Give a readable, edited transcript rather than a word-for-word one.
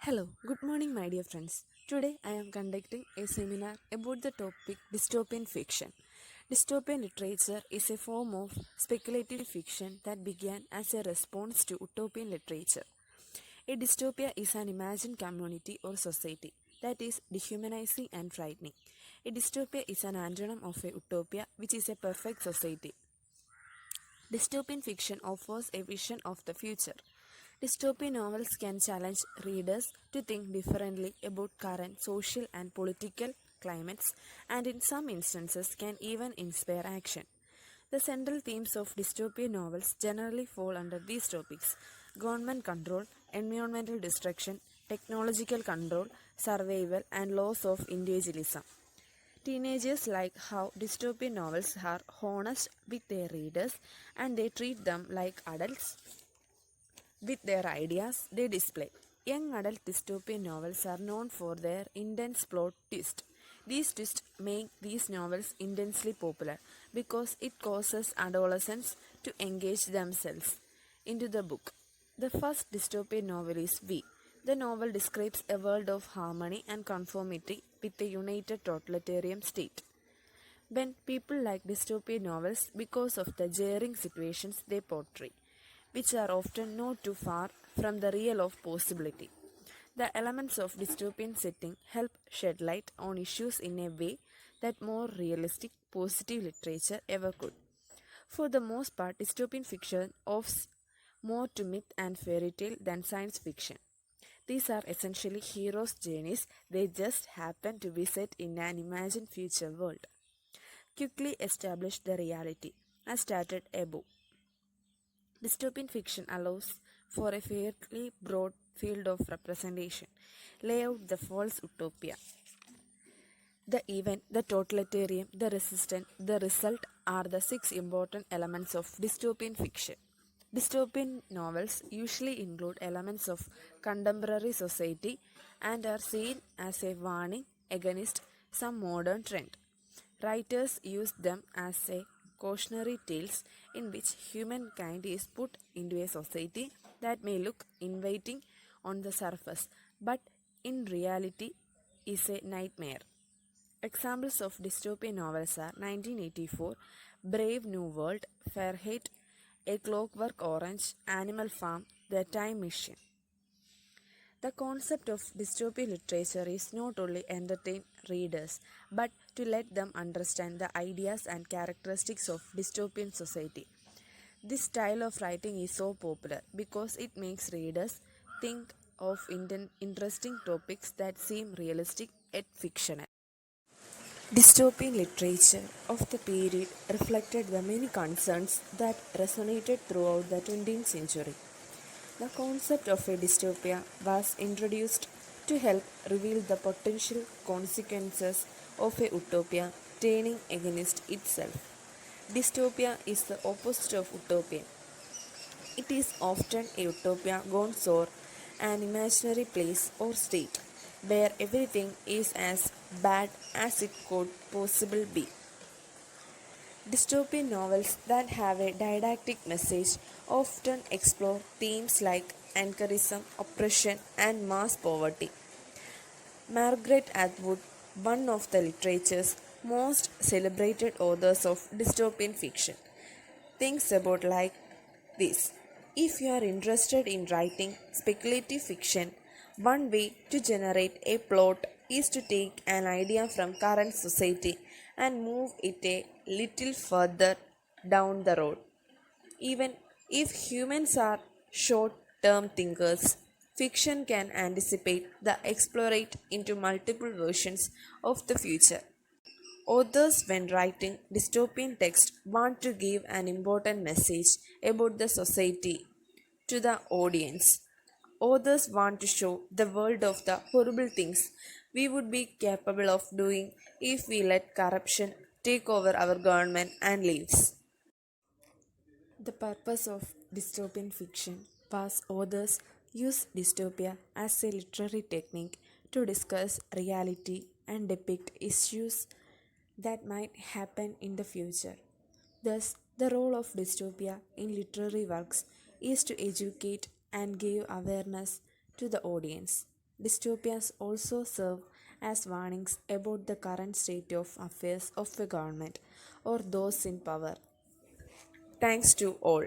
Hello, good morning, my dear friends. Today I am conducting a seminar about the topic dystopian fiction. Dystopian literature is a form of speculative fiction that began as a response to utopian literature. A dystopia is an imagined community or society that is dehumanizing and frightening. A dystopia is an antonym of a utopia, which is a perfect society. Dystopian fiction offers a vision of the future. Dystopian novels can challenge readers to think differently about current social and political climates, and in some instances can even inspire action. The central themes of dystopian novels generally fall under these topics: government control, environmental destruction, technological control, survival, and loss of individualism. Teenagers like how dystopian novels are honest with their readers and they treat them like adults with their ideas they display. Young adult dystopian novels are known for their intense plot twists. These twists make these novels intensely popular because it causes adolescents to engage themselves into the book. The first dystopian novel is We. The novel describes a world of harmony and conformity with a united totalitarian state. When people like dystopian novels because of the jarring situations they portray, which are often not too far from the real of possibility. The elements of dystopian setting help shed light on issues in a way that more realistic, positive literature ever could. For the most part, dystopian fiction owes more to myth and fairy tale than science fiction. These are essentially heroes' journeys, they just happen to be set in an imagined future world. Quickly establish the reality, as stated above. Dystopian fiction allows for a fairly broad field of representation. Lay out the false utopia, the event, the totalitarian, the resistant, the result are the six important elements of dystopian fiction. Dystopian novels usually include elements of contemporary society and are seen as a warning against some modern trend. Writers use them as a cautionary tales in which humankind is put into a society that may look inviting on the surface, but in reality is a nightmare. Examples of dystopian novels are 1984, Brave New World, Fahrenheit, A Clockwork Orange, Animal Farm, The Time Machine. The concept of dystopian literature is not only entertain readers, but to let them understand the ideas and characteristics of dystopian society. This style of writing is so popular because it makes readers think of interesting topics that seem realistic yet fictional. Dystopian literature of the period reflected the many concerns that resonated throughout the 20th century. The concept of a dystopia was introduced to help reveal the potential consequences of a utopia turning against itself. Dystopia is the opposite of utopia. It is often a utopia gone sour, an imaginary place or state where everything is as bad as it could possibly be. Dystopian novels that have a didactic message often explore themes like anarchism, oppression, and mass poverty. Margaret Atwood, one of the literature's most celebrated authors of dystopian fiction, thinks about like this. If you are interested in writing speculative fiction, one way to generate a plot is to take an idea from current society and move it a little further down the road. Even if humans are short term thinkers, fiction can anticipate the explorate into multiple versions of the future. Authors, when writing dystopian text, want to give an important message about the society to the audience. Authors want to show the world of the horrible things we would be capable of doing if we let corruption take over our government and lives. The purpose of dystopian fiction was authors use dystopia as a literary technique to discuss reality and depict issues that might happen in the future. Thus, the role of dystopia in literary works is to educate and give awareness to the audience. Dystopias also serve as warnings about the current state of affairs of a government or those in power. Thanks to all.